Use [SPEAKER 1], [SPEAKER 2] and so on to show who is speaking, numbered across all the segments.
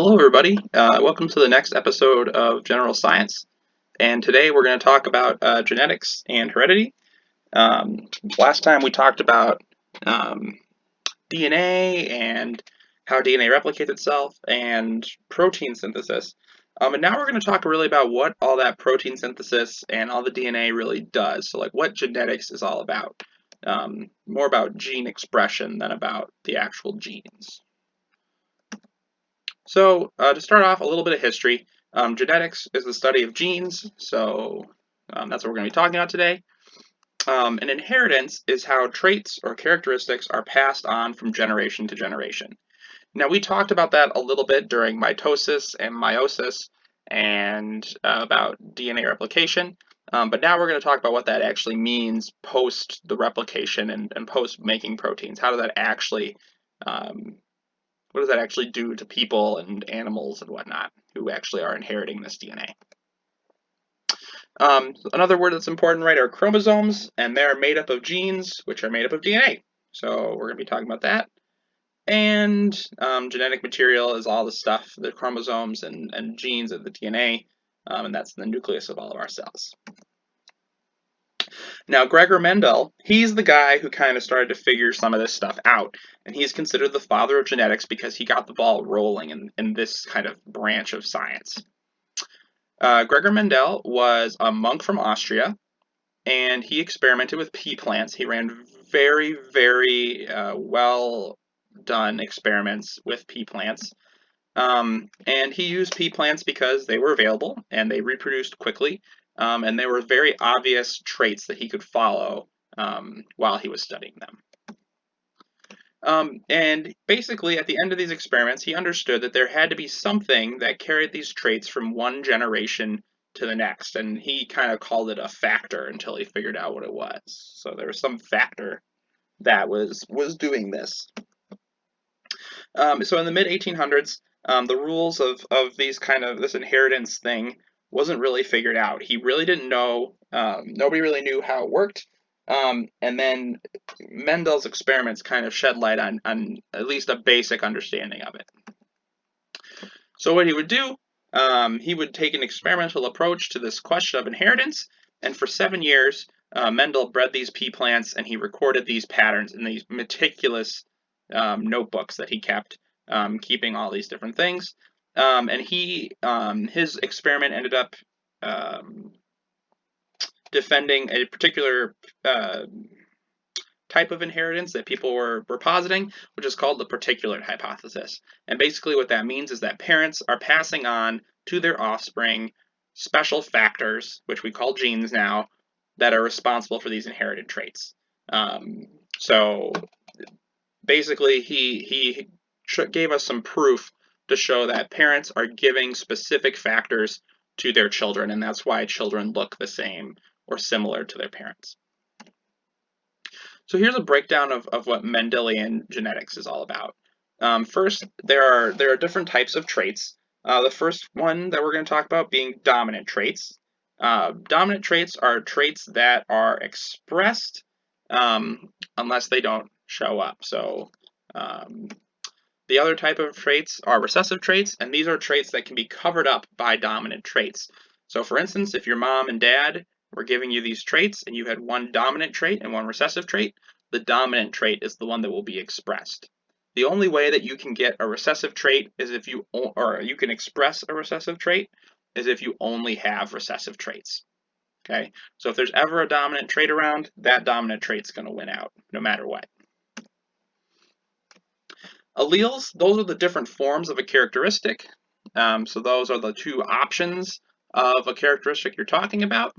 [SPEAKER 1] Hello everybody, welcome to the next episode of General Science, and today we're going to talk about genetics and heredity. Last time we talked about DNA and how DNA replicates itself and protein synthesis, and now we're going to talk really about what all that protein synthesis and all the DNA really does, so like what genetics is all about, more about gene expression than about the actual genes. So to start off, a little bit of history. Genetics is the study of genes, so that's what we're going to be talking about today. And inheritance is how traits or characteristics are passed on from generation to generation. Now, we talked about that a little bit during mitosis and meiosis and about DNA replication, but now we're going to talk about what that actually means post the replication and post making proteins. How does that actually what does that actually do to people and animals and whatnot who actually are inheriting this DNA? Another word that's important, right, are chromosomes, and they're made up of genes, which are made up of DNA. So we're going to be talking about that. And genetic material is all the stuff, the chromosomes and genes of the DNA, and that's the nucleus of all of our cells. Now, Gregor Mendel, he's the guy who kind of started to figure some of this stuff out, and he's considered the father of genetics because he got the ball rolling in this kind of branch of science. Gregor Mendel was a monk from Austria, and he experimented with pea plants. He ran very, very well done experiments with pea plants. And he used pea plants because they were available and they reproduced quickly. And there were very obvious traits that he could follow while he was studying them. And basically, at the end of these experiments, he understood that there had to be something that carried these traits from one generation to the next. And he kind of called it a factor until he figured out what it was. So there was some factor that was doing this. So in the mid-1800s, the rules of this inheritance thing wasn't really figured out. He really didn't know, nobody really knew how it worked, and then Mendel's experiments kind of shed light on at least a basic understanding of it. So what he would do, he would take an experimental approach to this question of inheritance, and for 7 years, Mendel bred these pea plants, and he recorded these patterns in these meticulous notebooks that he kept, keeping all these different things. And his experiment ended up defending a particular type of inheritance that people were positing, which is called the particulate hypothesis. And basically what that means is that parents are passing on to their offspring special factors, which we call genes now, that are responsible for these inherited traits. So basically, he gave us some proof to show that parents are giving specific factors to their children, and that's why children look the same or similar to their parents. So here's a breakdown of what Mendelian genetics is all about. First, there are different types of traits. The first one that we're going to talk about being dominant traits. Dominant traits are traits that are expressed unless they don't show up. So the other type of traits are recessive traits, and these are traits that can be covered up by dominant traits. So for instance, if your mom and dad were giving you these traits and you had one dominant trait and one recessive trait, the dominant trait is the one that will be expressed. The only way that you can get a recessive trait is if you can express a recessive trait is if you only have recessive traits. Okay, so if there's ever a dominant trait around, that dominant trait's going to win out, no matter what. Alleles, those are the different forms of a characteristic. So those are the two options of a characteristic you're talking about.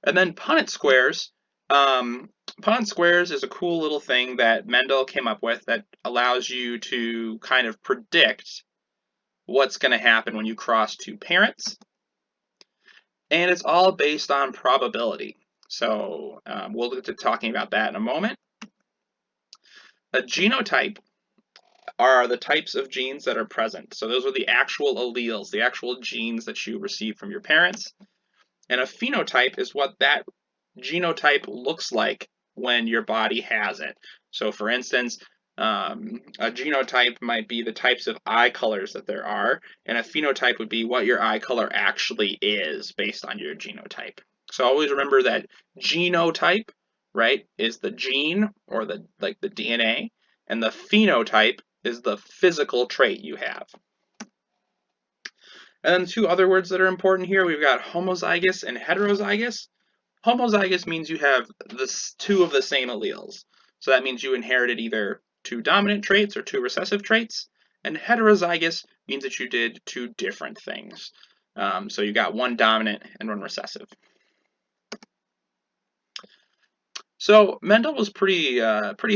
[SPEAKER 1] And then Punnett Squares. Punnett Squares is a cool little thing that Mendel came up with that allows you to kind of predict what's going to happen when you cross two parents. And it's all based on probability. So we'll get to talking about that in a moment. A genotype are the types of genes that are present. So those are the actual alleles, the actual genes that you receive from your parents. And a phenotype is what that genotype looks like when your body has it. So for instance, A genotype might be the types of eye colors that there are, and a phenotype would be what your eye color actually is based on your genotype. So always remember that genotype, right, is the gene or the DNA, and the phenotype is the physical trait you have. And then two other words that are important here, we've got homozygous and heterozygous. Homozygous means you have two of the same alleles. So that means you inherited either two dominant traits or two recessive traits. And heterozygous means that you did two different things. So you got one dominant and one recessive. So Mendel was pretty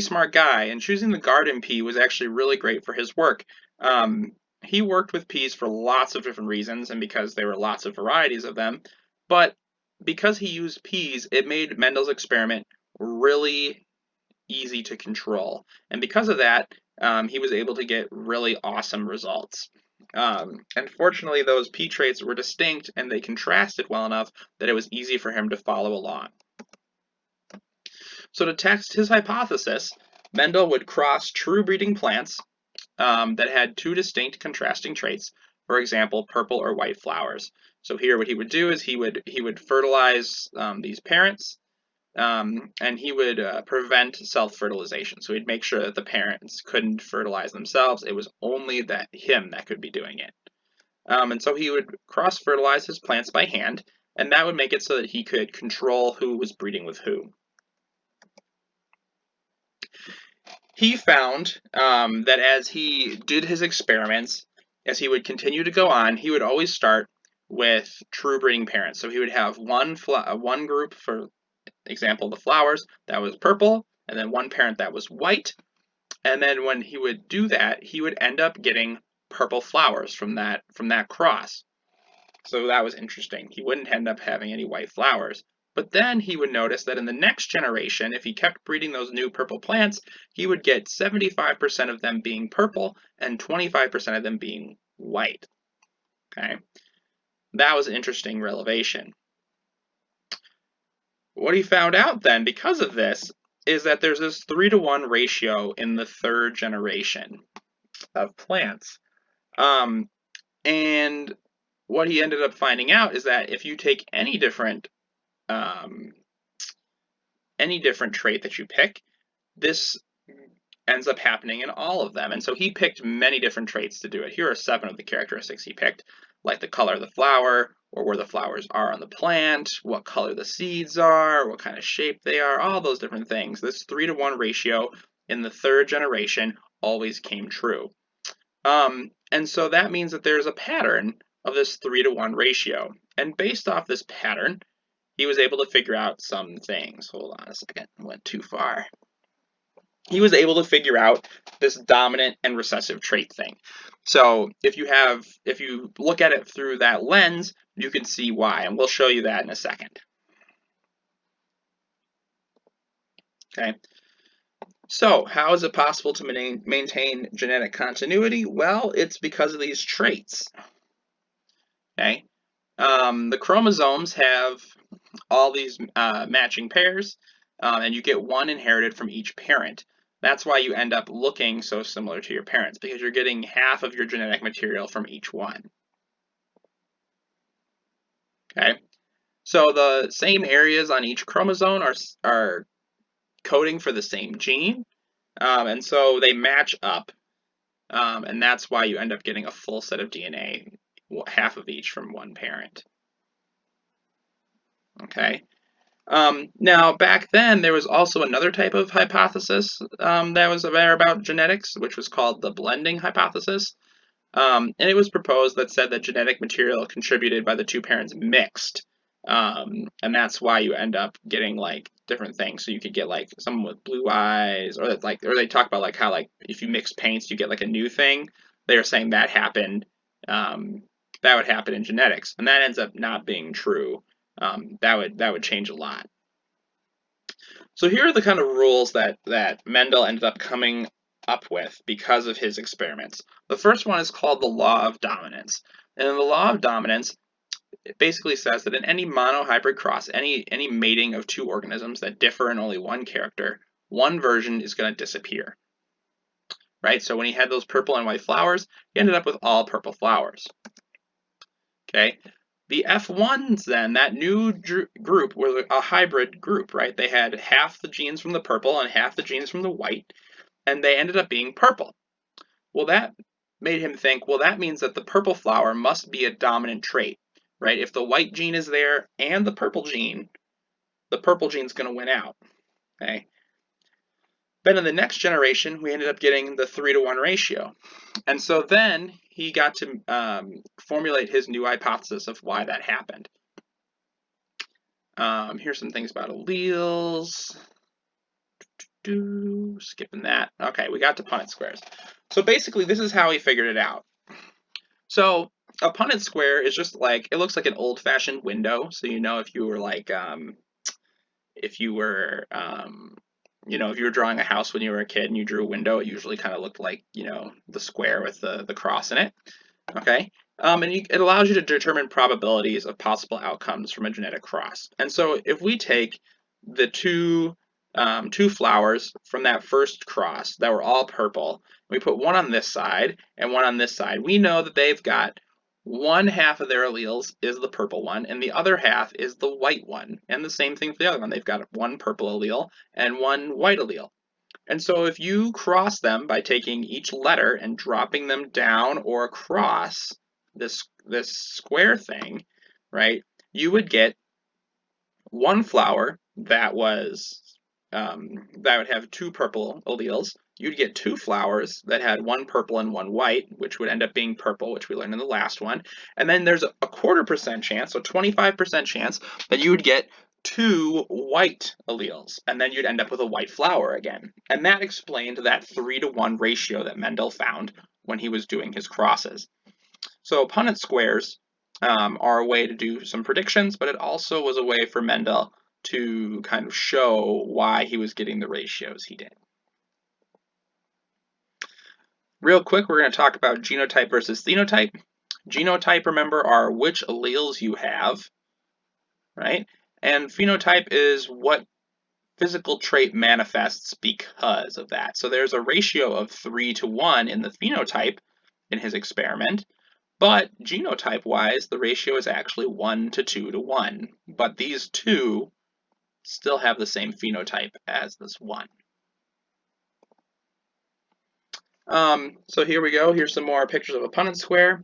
[SPEAKER 1] smart guy, and choosing the garden pea was actually really great for his work. He worked with peas for lots of different reasons, and because there were lots of varieties of them. But because he used peas, it made Mendel's experiment really easy to control, and because of that, he was able to get really awesome results. And fortunately, those pea traits were distinct, and they contrasted well enough that it was easy for him to follow along. So to test his hypothesis, Mendel would cross true breeding plants that had two distinct contrasting traits, for example, purple or white flowers. So here what he would do is he would fertilize these parents, and he would prevent self-fertilization. So he'd make sure that the parents couldn't fertilize themselves. It was only him that could be doing it. And so he would cross-fertilize his plants by hand, and that would make it so that he could control who was breeding with who. He found that as he did his experiments, as he would continue to go on, he would always start with true breeding parents. So he would have one group, for example, the flowers, that was purple, and then one parent that was white. And then when he would do that, he would end up getting purple flowers from that cross. So that was interesting. He wouldn't end up having any white flowers. But then he would notice that in the next generation, if he kept breeding those new purple plants, he would get 75% of them being purple and 25% of them being white. Okay, that was an interesting revelation. What he found out then, because of this, is that there's this 3-to-1 ratio in the third generation of plants. And what he ended up finding out is that if you take any different trait that you pick, this ends up happening in all of them. And so he picked many different traits to do it. Here are 7 of the characteristics he picked, like the color of the flower, or where the flowers are on the plant, what color the seeds are, what kind of shape they are, all those different things. This 3-to-1 ratio in the third generation always came true. And so that means that there's a pattern of this 3-to-1 ratio. And based off this pattern, he was able to figure out some things. Hold on a second, I went too far. He was able to figure out this dominant and recessive trait thing. So if you look at it through that lens, you can see why, and we'll show you that in a second. Okay. So how is it possible to maintain genetic continuity? Well, it's because of these traits. Okay. The chromosomes have all these matching pairs, and you get one inherited from each parent. That's why you end up looking so similar to your parents, because you're getting half of your genetic material from each one. Okay, so the same areas on each chromosome are coding for the same gene, and so they match up, and that's why you end up getting a full set of DNA, half of each from one parent. Okay. Now, back then, there was also another type of hypothesis that was about genetics, which was called the blending hypothesis. And it was proposed that said that genetic material contributed by the two parents mixed. And that's why you end up getting like different things. So you could get like someone with blue eyes, or they talk about like how like if you mix paints, you get like a new thing. They are saying that happened. That would happen in genetics, and that ends up not being true. That would change a lot. So here are the kind of rules that Mendel ended up coming up with because of his experiments. The first one is called the law of dominance. And in the law of dominance, it basically says that in any monohybrid cross, any mating of two organisms that differ in only one character, one version is going to disappear. right? So when he had those purple and white flowers, he ended up with all purple flowers. Okay, the F1s then, that new group, were a hybrid group, right? They had half the genes from the purple and half the genes from the white, and they ended up being purple. Well, that made him think, well, that means that the purple flower must be a dominant trait, right? If the white gene is there and the purple gene's going to win out, okay? Then in the next generation, we ended up getting the 3-to-1 ratio. And so then he got to formulate his new hypothesis of why that happened. Here's some things about alleles. Skipping that. Okay, we got to Punnett squares. So basically, this is how he figured it out. So a Punnett square is just like, it looks like an old-fashioned window. So you know, if you were like, if you were drawing a house when you were a kid and you drew a window, it usually kind of looked like, the square with the cross in it. Okay, and it allows you to determine probabilities of possible outcomes from a genetic cross. And so if we take the two flowers from that first cross that were all purple, we put one on this side and one on this side, we know that they've got one half of their alleles is the purple one and the other half is the white one. And the same thing for the other one. They've got one purple allele and one white allele. And so if you cross them by taking each letter and dropping them down or across this square thing, right, you would get one flower that was that would have two purple alleles. You'd get two flowers that had one purple and one white, which would end up being purple, which we learned in the last one. And then there's a 0.25% chance, so 25% chance, that you would get two white alleles, and then you'd end up with a white flower again. And that explained that 3-to-1 ratio that Mendel found when he was doing his crosses. So Punnett squares are a way to do some predictions, but it also was a way for Mendel to kind of show why he was getting the ratios he did. Real quick, we're going to talk about genotype versus phenotype. Genotype, remember, are which alleles you have, right? And phenotype is what physical trait manifests because of that. So there's a ratio of 3-to-1 in the phenotype in his experiment, but genotype-wise, the ratio is actually 1-to-2-to-1. But these two still have the same phenotype as this one. So here we go. Here's some more pictures of a Punnett square.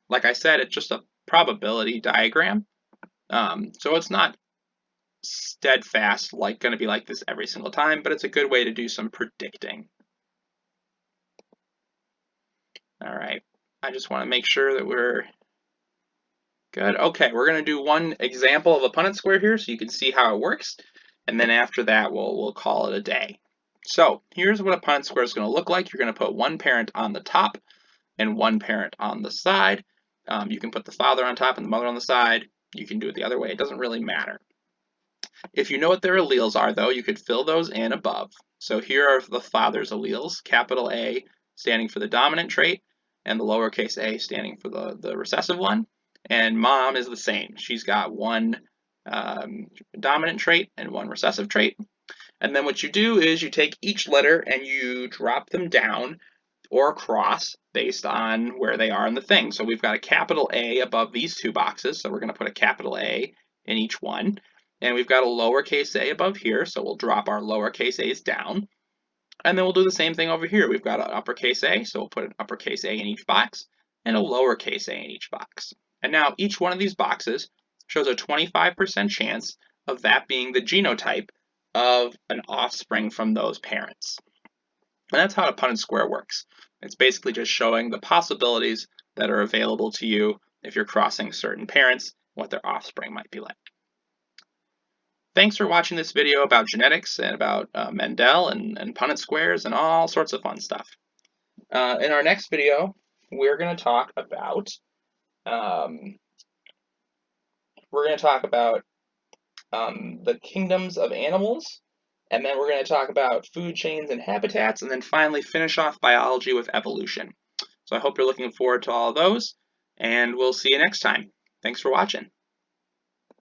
[SPEAKER 1] Like I said, it's just a probability diagram. So it's not steadfast, like going to be like this every single time, but it's a good way to do some predicting. All right. I just want to make sure that we're good. Okay, we're going to do one example of a Punnett square here so you can see how it works. And then after that, we'll call it a day. So here's what a Punnett square is going to look like. You're going to put one parent on the top and one parent on the side. You can put the father on top and the mother on the side. You can do it the other way. It doesn't really matter. If you know what their alleles are, though, you could fill those in above. So here are the father's alleles, capital A standing for the dominant trait, and the lowercase a standing for the recessive one. And mom is the same. She's got one dominant trait and one recessive trait. And then what you do is you take each letter and you drop them down or across based on where they are in the thing. So we've got a capital A above these two boxes, so we're going to put a capital A in each one. And we've got a lowercase a above here, so we'll drop our lowercase a's down. And then we'll do the same thing over here. We've got an uppercase A, so we'll put an uppercase A in each box and a lowercase a in each box. And now each one of these boxes shows a 25% chance of that being the genotype of an offspring from those parents. And that's how a Punnett square works. It's basically just showing the possibilities that are available to you if you're crossing certain parents, what their offspring might be like. Thanks for watching this video about genetics and about Mendel and Punnett squares and all sorts of fun stuff. In our next video, we're going to talk about the kingdoms of animals, and then we're going to talk about food chains and habitats, and then finally finish off biology with evolution. So I hope you're looking forward to all of those, and we'll see you next time. Thanks for watching.